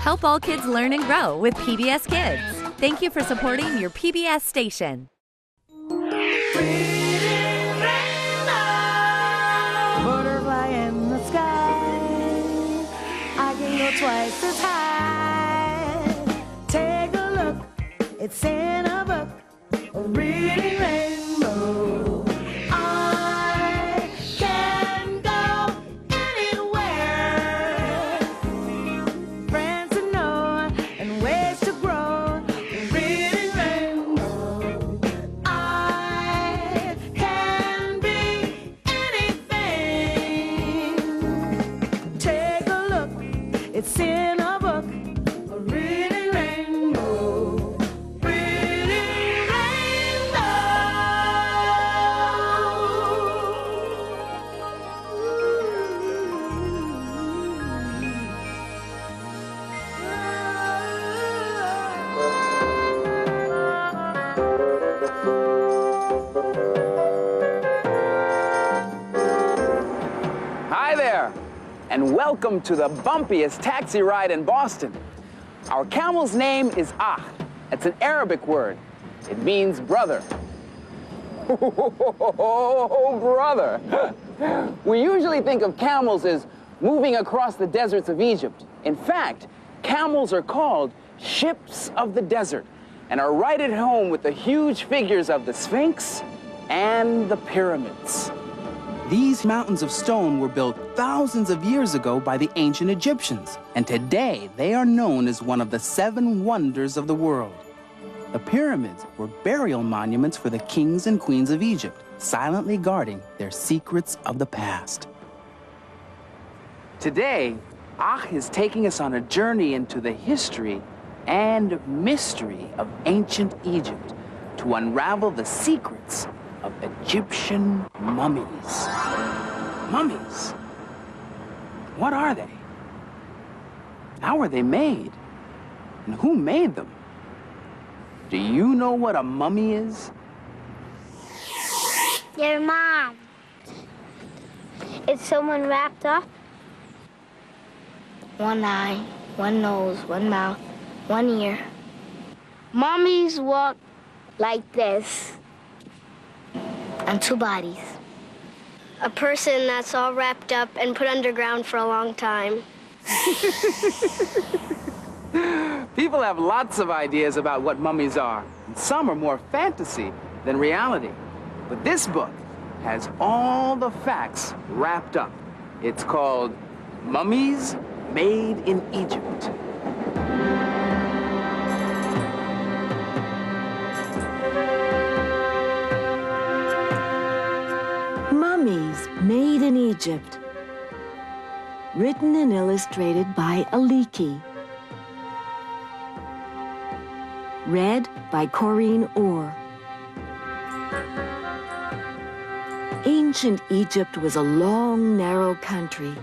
Help all kids learn and grow with PBS Kids. Thank you for supporting your PBS station. Butterfly in the sky, I can go twice as high. Take a look, it's in a book, a reading rainbow. I can go anywhere. Friends to know and ways to grow. A reading rainbow. I can be anything. Take a look, it's in a book, a reading rainbow. Reading Hi there, and welcome to the bumpiest taxi ride in Boston. Our camel's name is Ah. It's an Arabic word. It means brother. Oh, brother. We usually think of camels as moving across the deserts of Egypt. In fact, camels are called ships of the desert and are right at home with the huge figures of the Sphinx and the pyramids. These mountains of stone were built thousands of years ago by the ancient Egyptians, and today they are known as one of the 7 wonders of the world. The pyramids were burial monuments for the kings and queens of Egypt, silently guarding their secrets of the past. Today, Ah is taking us on a journey into the history and mystery of ancient Egypt to unravel the secrets of Egyptian mummies. Mummies? What are they? How are they made? And who made them? Do you know what a mummy is? Your mom. Is someone wrapped up? One eye, one nose, one mouth, one ear. Mummies walk like this. And 2 bodies. A person that's all wrapped up and put underground for a long time. People have lots of ideas about what mummies are. And some are more fantasy than reality. But this book has all the facts wrapped up. It's called Mummies Made in Egypt. Mummies Made in Egypt. Written and illustrated by Aliki. Read by Corinne Orr. Ancient Egypt was a long, narrow country,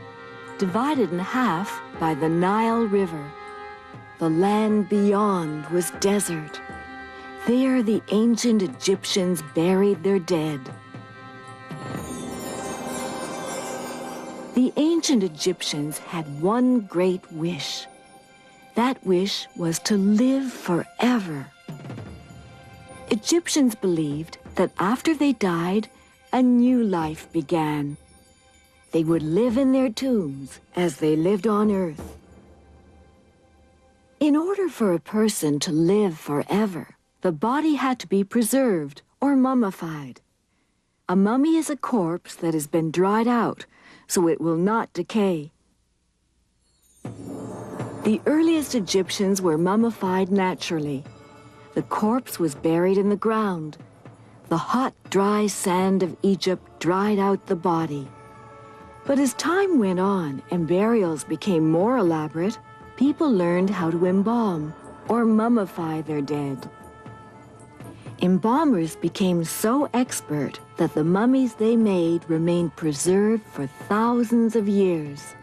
divided in half by the Nile River. The land beyond was desert. There the ancient Egyptians buried their dead. The ancient Egyptians had one great wish. That wish was to live forever. Egyptians believed that after they died, a new life began. They would live in their tombs as they lived on earth. In order for a person to live forever, the body had to be preserved or mummified. A mummy is a corpse that has been dried out, so it will not decay. The earliest Egyptians were mummified naturally. The corpse was buried in the ground. The hot, dry sand of Egypt dried out the body. But as time went on and burials became more elaborate, people learned how to embalm or mummify their dead. Embalmers became so expert that the mummies they made remained preserved for thousands of years.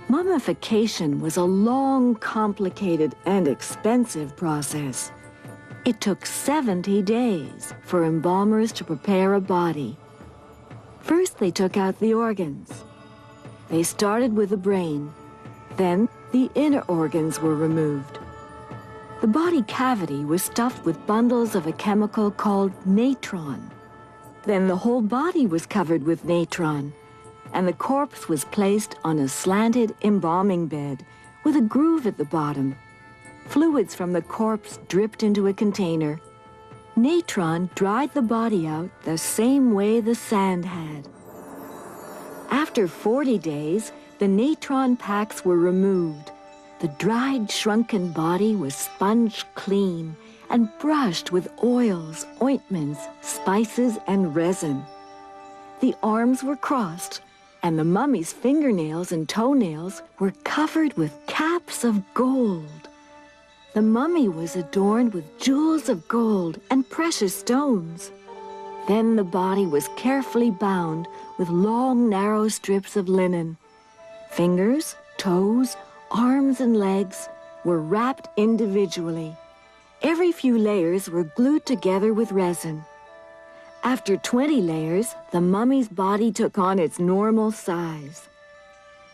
Mummification was a long, complicated, and expensive process. It took 70 days for embalmers to prepare a body. First, they took out the organs. They started with the brain. Then, the inner organs were removed. The body cavity was stuffed with bundles of a chemical called natron. Then the whole body was covered with natron, and the corpse was placed on a slanted embalming bed with a groove at the bottom. Fluids from the corpse dripped into a container. Natron dried the body out the same way the sand had. After 40 days, the natron packs were removed. The dried, shrunken body was sponged clean and brushed with oils, ointments, spices, and resin. The arms were crossed, and the mummy's fingernails and toenails were covered with caps of gold. The mummy was adorned with jewels of gold and precious stones. Then the body was carefully bound with long, narrow strips of linen. Fingers, toes, arms, and legs were wrapped individually. Every few layers were glued together with resin. After 20 layers, the mummy's body took on its normal size.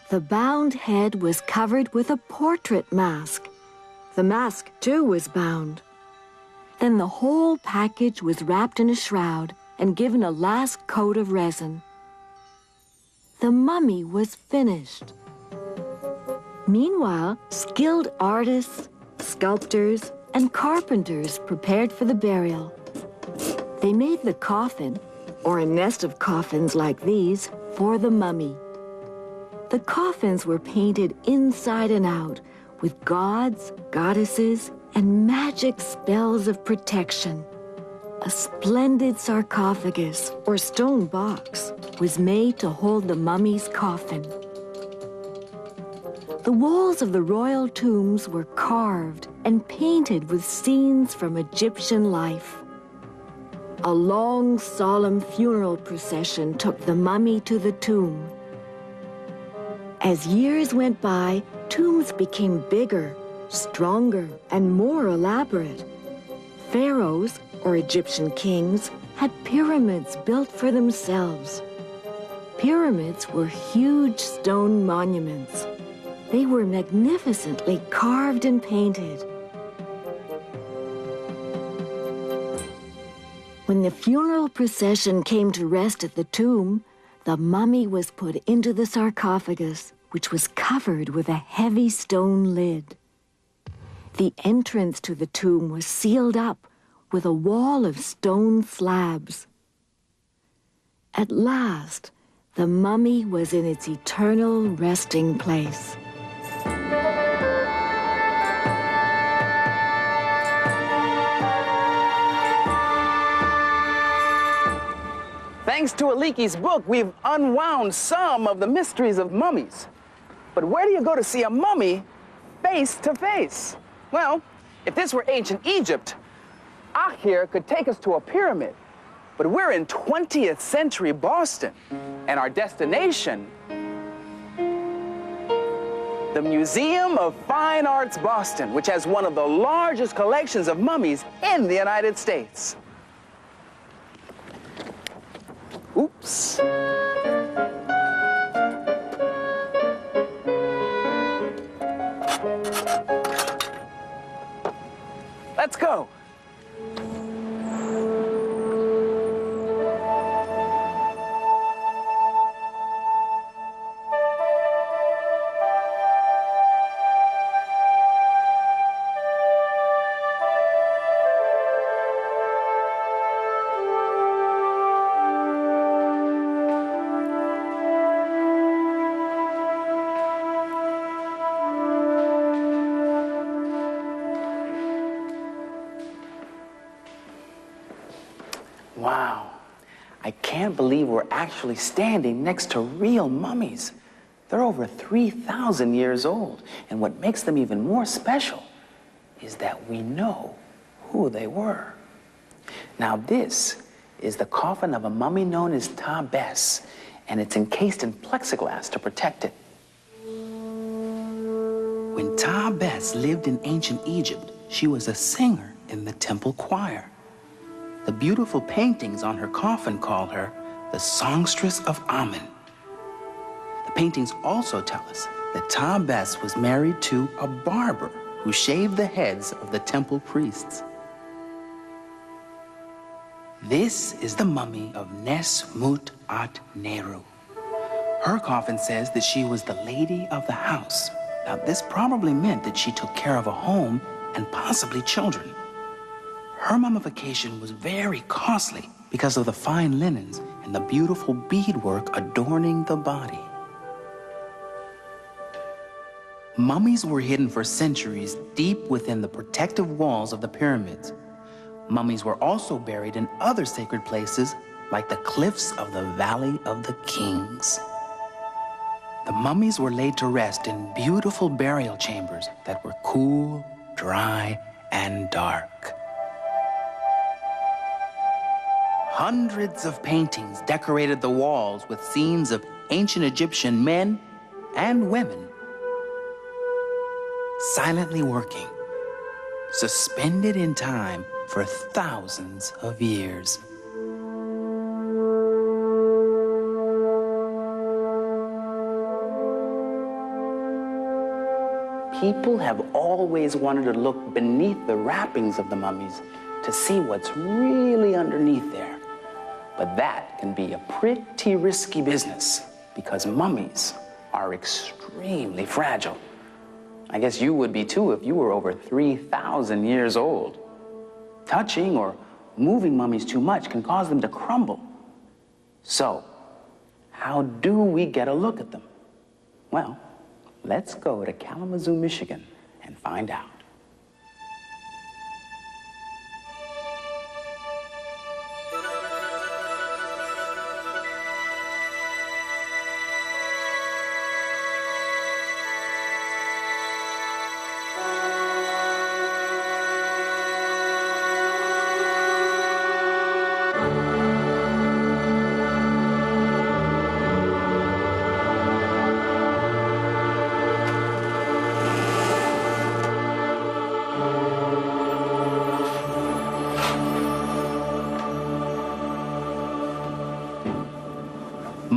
The bound head was covered with a portrait mask. The mask, too, was bound. Then the whole package was wrapped in a shroud and given a last coat of resin. The mummy was finished. Meanwhile, skilled artists, sculptors, and carpenters prepared for the burial. They made the coffin, or a nest of coffins like these, for the mummy. The coffins were painted inside and out with gods, goddesses, and magic spells of protection. A splendid sarcophagus, or stone box, was made to hold the mummy's coffin. The walls of the royal tombs were carved and painted with scenes from Egyptian life. A long, solemn funeral procession took the mummy to the tomb. As years went by, tombs became bigger, stronger, and more elaborate. Pharaohs, or Egyptian kings, had pyramids built for themselves. Pyramids were huge stone monuments. They were magnificently carved and painted. When the funeral procession came to rest at the tomb, the mummy was put into the sarcophagus, which was covered with a heavy stone lid. The entrance to the tomb was sealed up with a wall of stone slabs. At last, the mummy was in its eternal resting place. Thanks to Aliki's book, we've unwound some of the mysteries of mummies. But where do you go to see a mummy face to face? Well, if this were ancient Egypt, Akhir could take us to a pyramid. But we're in 20th century Boston, and our destination, the Museum of Fine Arts Boston, which has one of the largest collections of mummies in the United States. Oops. Let's go. Wow, I can't believe we're actually standing next to real mummies. They're over 3,000 years old, and what makes them even more special is that we know who they were. Now this is the coffin of a mummy known as Ta Bes, and it's encased in plexiglass to protect it. When Ta Bes lived in ancient Egypt, she was a singer in the temple choir. The beautiful paintings on her coffin call her the songstress of Amen. The paintings also tell us that Ta-Bess was married to a barber who shaved the heads of the temple priests. This is the mummy of Nes-Mut-At-Neru. Her coffin says that she was the lady of the house. Now, this probably meant that she took care of a home and possibly children. Her mummification was very costly because of the fine linens and the beautiful beadwork adorning the body. Mummies were hidden for centuries deep within the protective walls of the pyramids. Mummies were also buried in other sacred places like the cliffs of the Valley of the Kings. The mummies were laid to rest in beautiful burial chambers that were cool, dry, and dark. Hundreds of paintings decorated the walls with scenes of ancient Egyptian men and women silently working, suspended in time for thousands of years. People have always wanted to look beneath the wrappings of the mummies to see what's really underneath there. But that can be a pretty risky business because mummies are extremely fragile. I guess you would be too if you were over 3,000 years old. Touching or moving mummies too much can cause them to crumble. So, how do we get a look at them? Well, let's go to Kalamazoo, Michigan, and find out.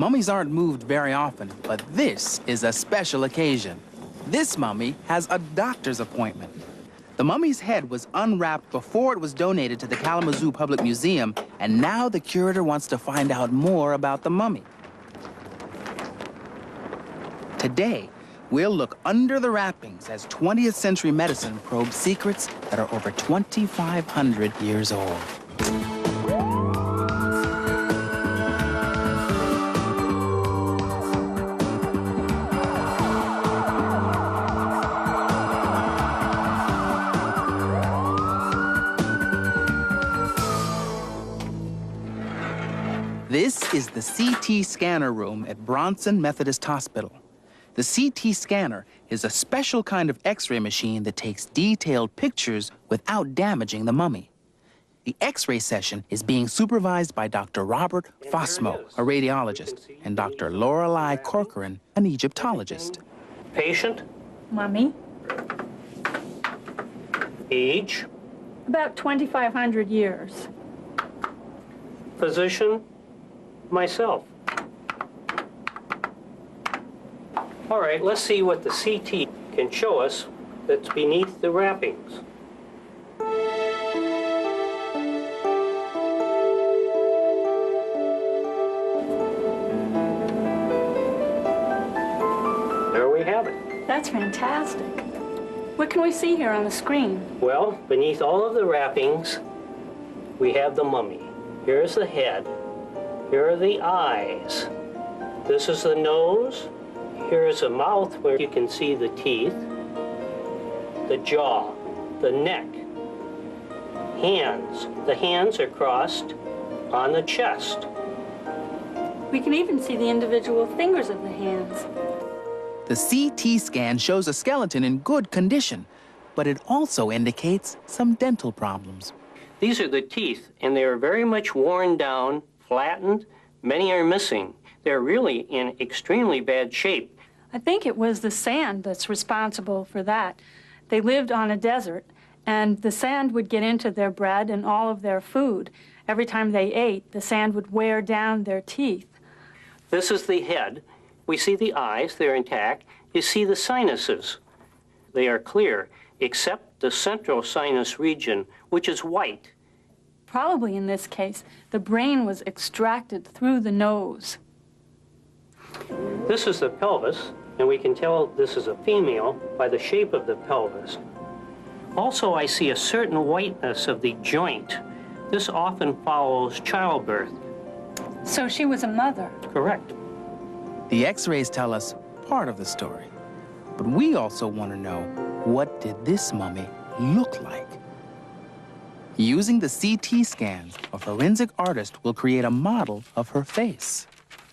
Mummies aren't moved very often, but this is a special occasion. This mummy has a doctor's appointment. The mummy's head was unwrapped before it was donated to the Kalamazoo Public Museum, and now the curator wants to find out more about the mummy. Today, we'll look under the wrappings as 20th century medicine probes secrets that are over 2,500 years old. This is the CT scanner room at Bronson Methodist Hospital. The CT scanner is a special kind of X-ray machine that takes detailed pictures without damaging the mummy. The X-ray session is being supervised by Dr. Robert Fosmo, a radiologist, and Dr. Lorelei Corcoran, an Egyptologist. Patient? Mummy? Age? About 2,500 years. Physician? Myself. All right, let's see what the CT can show us that's beneath the wrappings. There we have it. That's fantastic. What can we see here on the screen? Well, beneath all of the wrappings, we have the mummy. Here's the head. Here are the eyes. This is the nose. Here is a mouth where you can see the teeth, the jaw, the neck, hands. The hands are crossed on the chest. We can even see the individual fingers of the hands. The CT scan shows a skeleton in good condition, but it also indicates some dental problems. These are the teeth, and they are very much worn down, flattened. Many are missing. They're really in extremely bad shape. I think it was the sand that's responsible for that. They lived on a desert, and the sand would get into their bread and all of their food. Every time they ate, the sand would wear down their teeth. This is the head. We see the eyes, they're intact. You see the sinuses. They are clear, except the central sinus region, which is white. Probably in this case, the brain was extracted through the nose. This is the pelvis, and we can tell this is a female by the shape of the pelvis. Also, I see a certain whiteness of the joint. This often follows childbirth. So she was a mother. Correct. The X-rays tell us part of the story, but we also want to know, what did this mummy look like? Using the CT scans, a forensic artist will create a model of her face.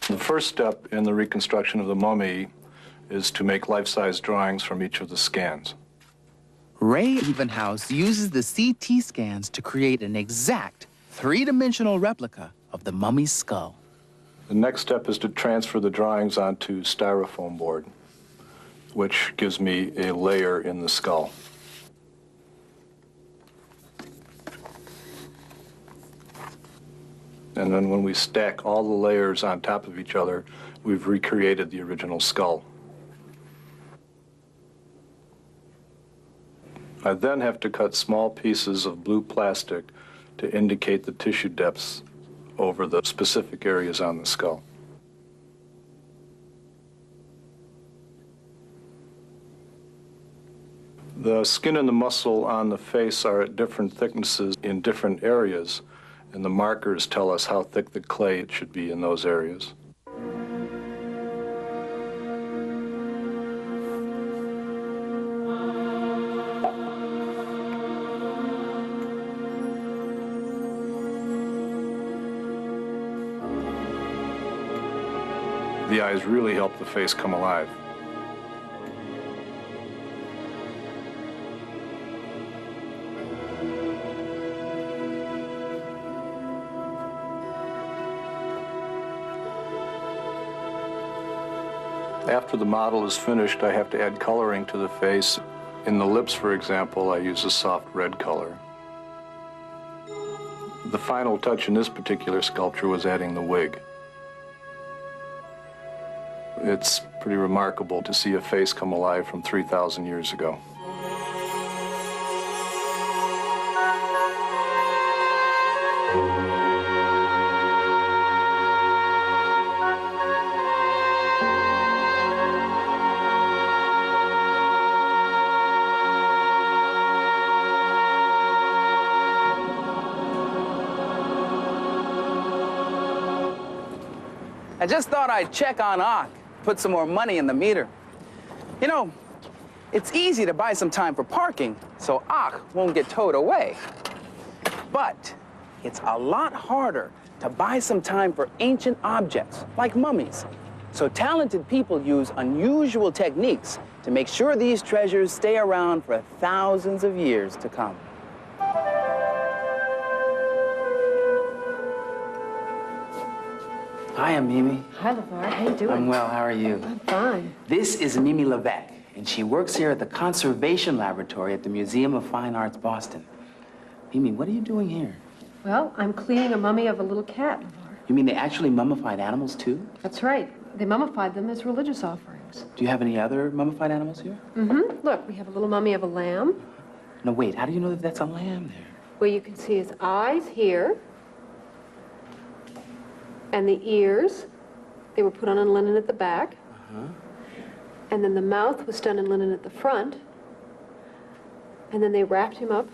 The first step in the reconstruction of the mummy is to make life-size drawings from each of the scans. Ray Evenhouse uses the CT scans to create an exact three-dimensional replica of the mummy's skull. The next step is to transfer the drawings onto styrofoam board, which gives me a layer in the skull. And then when we stack all the layers on top of each other, we've recreated the original skull. I then have to cut small pieces of blue plastic to indicate the tissue depths over the specific areas on the skull. The skin and the muscle on the face are at different thicknesses in different areas, and the markers tell us how thick the clay it should be in those areas. The eyes really help the face come alive. After the model is finished, I have to add coloring to the face. In the lips, for example, I use a soft red color. The final touch in this particular sculpture was adding the wig. It's pretty remarkable to see a face come alive from 3,000 years ago. I just thought I'd check on Ak, put some more money in the meter. You know, it's easy to buy some time for parking, so Ak won't get towed away. But it's a lot harder to buy some time for ancient objects, like mummies. So talented people use unusual techniques to make sure these treasures stay around for thousands of years to come. Hi, I'm Mimi. Hi, LeVar. How you doing? I'm well. How are you? I'm fine. This is Mimi Levesque, and she works here at the Conservation Laboratory at the Museum of Fine Arts, Boston. Mimi, what are you doing here? Well, I'm cleaning a mummy of a little cat, LeVar. You mean they actually mummified animals, too? That's right. They mummified them as religious offerings. Do you have any other mummified animals here? Mm-hmm. Look, we have a little mummy of a lamb. No, wait. How do you know that that's a lamb there? Well, you can see his eyes here. And the ears, they were put on in linen at the back. Uh-huh. And then the mouth was done in linen at the front. And then they wrapped him up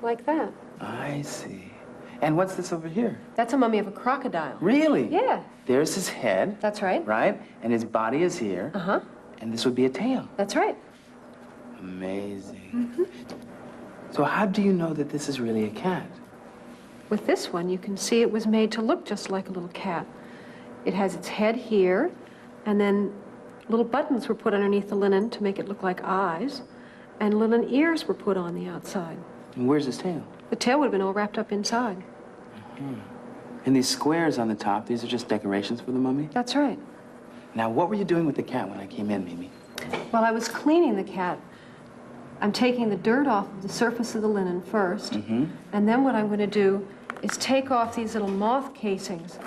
like that. I see. And what's this over here? That's a mummy of a crocodile. Really? Yeah. There's his head. That's right. Right? And his body is here. Uh-huh. And this would be a tail. That's right. Amazing. Mm-hmm. So how do you know that this is really a cat? With this one, you can see it was made to look just like a little cat. It has its head here, and then little buttons were put underneath the linen to make it look like eyes, and linen ears were put on the outside. And where's his tail? The tail would have been all wrapped up inside. Mm-hmm. And these squares on the top, these are just decorations for the mummy? That's right. Now, what were you doing with the cat when I came in, Mimi? While I was cleaning the cat, I'm taking the dirt off of the surface of the linen first, and then what I'm going to do is take off these little moth casings.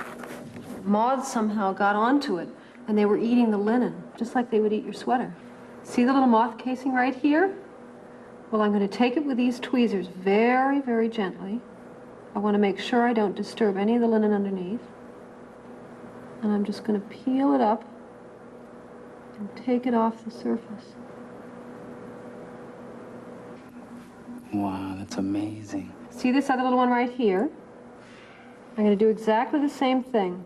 Moths somehow got onto it, and they were eating the linen, just like they would eat your sweater. See the little moth casing right here? Well, I'm going to take it with these tweezers very, very gently. I want to make sure I don't disturb any of the linen underneath. And I'm just going to peel it up and take it off the surface. Wow, that's amazing. See this other little one right here? I'm going to do exactly the same thing.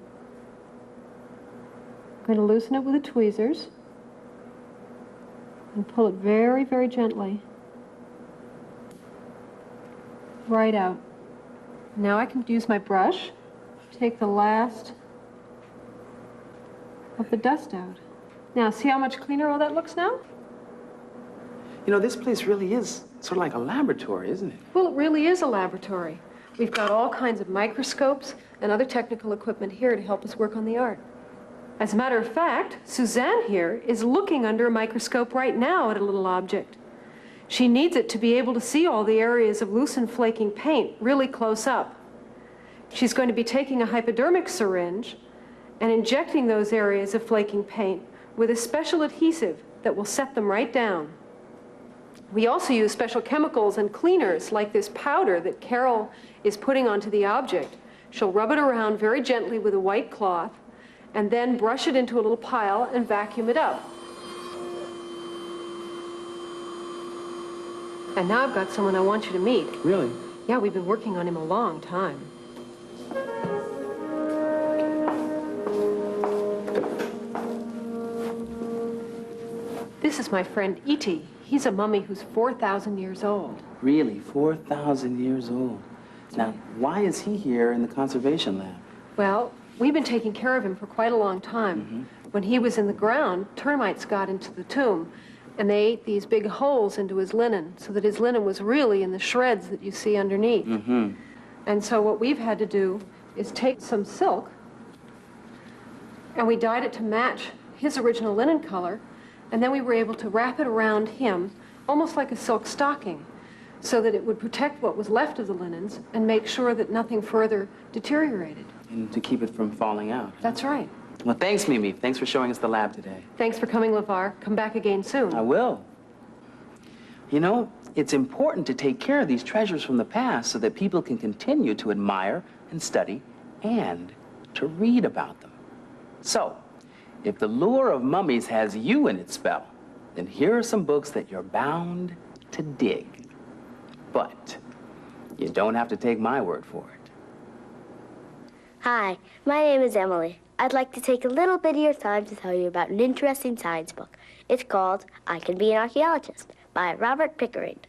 I'm going to loosen it with the tweezers and pull it very, very gently right out. Now I can use my brush, take the last of the dust out. Now, see how much cleaner all that looks now? You know, this place really is sort of like a laboratory, isn't it? Well, it really is a laboratory. We've got all kinds of microscopes and other technical equipment here to help us work on the art. As a matter of fact, Suzanne here is looking under a microscope right now at a little object. She needs it to be able to see all the areas of loose and flaking paint really close up. She's going to be taking a hypodermic syringe and injecting those areas of flaking paint with a special adhesive that will set them right down. We also use special chemicals and cleaners like this powder that Carol is putting onto the object. She'll rub it around very gently with a white cloth and then brush it into a little pile and vacuum it up. And now I've got someone I want you to meet. Really? Yeah, we've been working on him a long time. This is my friend E.T. He's a mummy who's 4,000 years old. Really? 4,000 years old. Now, why is he here in the conservation lab? Well, we've been taking care of him for quite a long time. When he was in the ground, termites got into the tomb, and they ate these big holes into his linen, so that his linen was really in the shreds that you see underneath. And so what we've had to do is take some silk, and we dyed it to match his original linen color, and then we were able to wrap it around him, almost like a silk stocking, so that it would protect what was left of the linens and make sure that nothing further deteriorated. And to keep it from falling out. That's right. Well, thanks, Mimi. Thanks for showing us the lab today. Thanks for coming, LeVar. Come back again soon. I will. You know, it's important to take care of these treasures from the past so that people can continue to admire and study and to read about them. So, if the lure of mummies has you in its spell, then here are some books that you're bound to dig. But you don't have to take my word for it. Hi, my name is Emily. I'd like to take a little bit of your time to tell you about an interesting science book. It's called I Can Be an Archaeologist by Robert Pickering.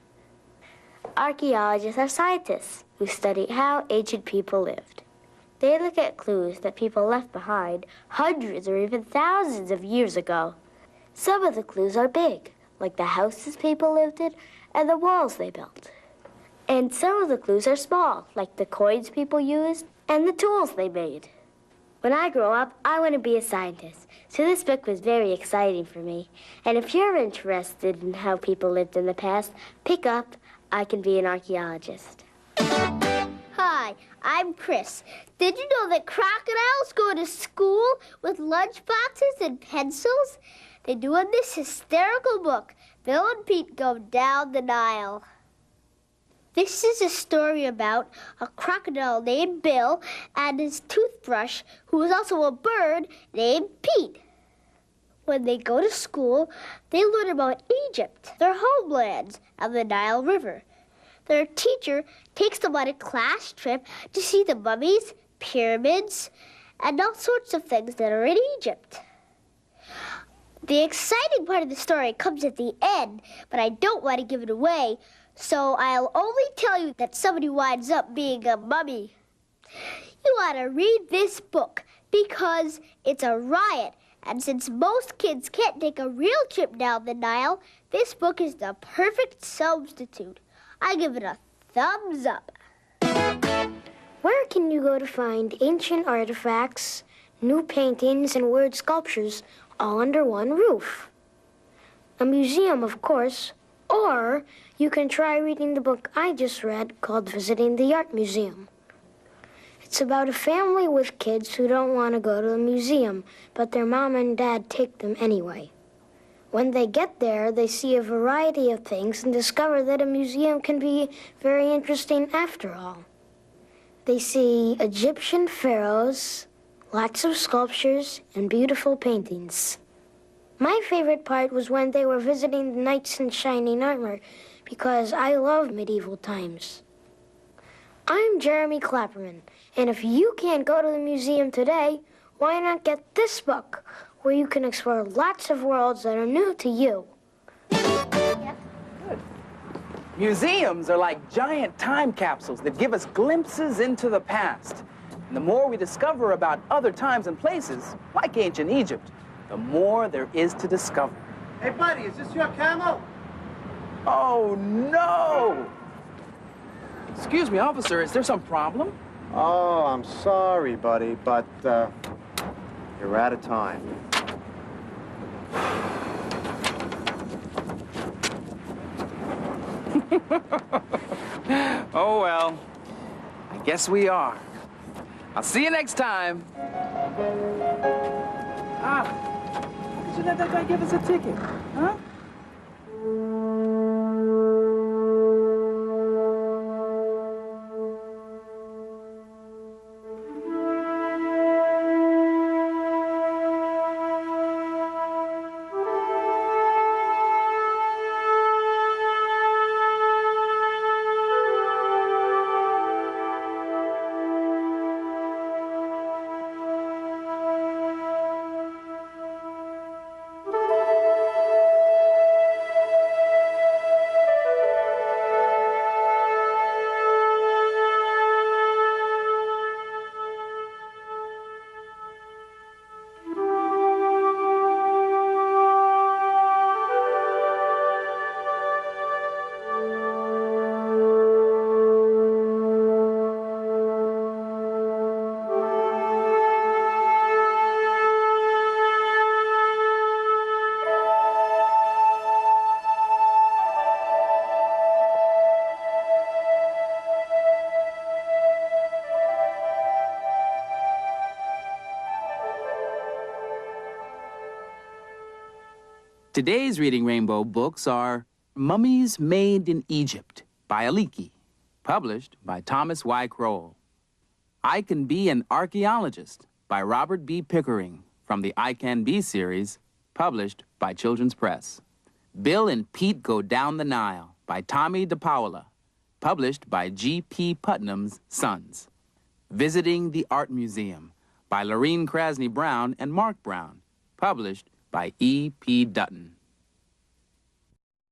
Archaeologists are scientists who study how ancient people lived. They look at clues that people left behind hundreds or even thousands of years ago. Some of the clues are big, like the houses people lived in and the walls they built. And some of the clues are small, like the coins people used and the tools they made. When I grow up, I want to be a scientist, so this book was very exciting for me. And if you're interested in how people lived in the past, pick up I Can Be an Archaeologist. Hi, I'm Chris. Did you know that crocodiles go to school with lunchboxes and pencils? They do in this hysterical book, Bill and Pete Go Down the Nile. This is a story about a crocodile named Bill and his toothbrush, who was also a bird named Pete. When they go to school, they learn about Egypt, their homelands, and the Nile River. Their teacher takes them on a class trip to see the mummies, pyramids, and all sorts of things that are in Egypt. The exciting part of the story comes at the end, but I don't want to give it away, so I'll only tell you that somebody winds up being a mummy. You ought to read this book because it's a riot, and since most kids can't take a real trip down the Nile, this book is the perfect substitute. I give it a thumbs up. Where can you go to find ancient artifacts, new paintings, and weird sculptures all under one roof? A museum, of course. Or you can try reading the book I just read called Visiting the Art Museum. It's about a family with kids who don't want to go to the museum, but their mom and dad take them anyway. When they get there, they see a variety of things and discover that a museum can be very interesting after all. They see Egyptian pharaohs, lots of sculptures, and beautiful paintings. My favorite part was when they were visiting the knights in shining armor, because I love medieval times. I'm Jeremy Clapperman, and if you can't go to the museum today, why not get this book, where you can explore lots of worlds that are new to you. Good. Museums are like giant time capsules that give us glimpses into the past. And the more we discover about other times and places, like ancient Egypt, the more there is to discover. Hey, buddy, is this your camel? Oh, no! Excuse me, officer, is there some problem? Oh, I'm sorry, buddy, but you're out of time. Oh, well, I guess we are. I'll see you next time. Did you let that guy give us a ticket, huh? Today's Reading Rainbow books are Mummies Made in Egypt by Aliki, published by Thomas Y. Crowell. I Can Be an Archaeologist by Robert B. Pickering from the I Can Be series, published by Children's Press. Bill and Pete Go Down the Nile by Tommy DePaola, published by G.P. Putnam's Sons. Visiting the Art Museum by Lorene Krasny Brown and Mark Brown, published by E.P. Dutton.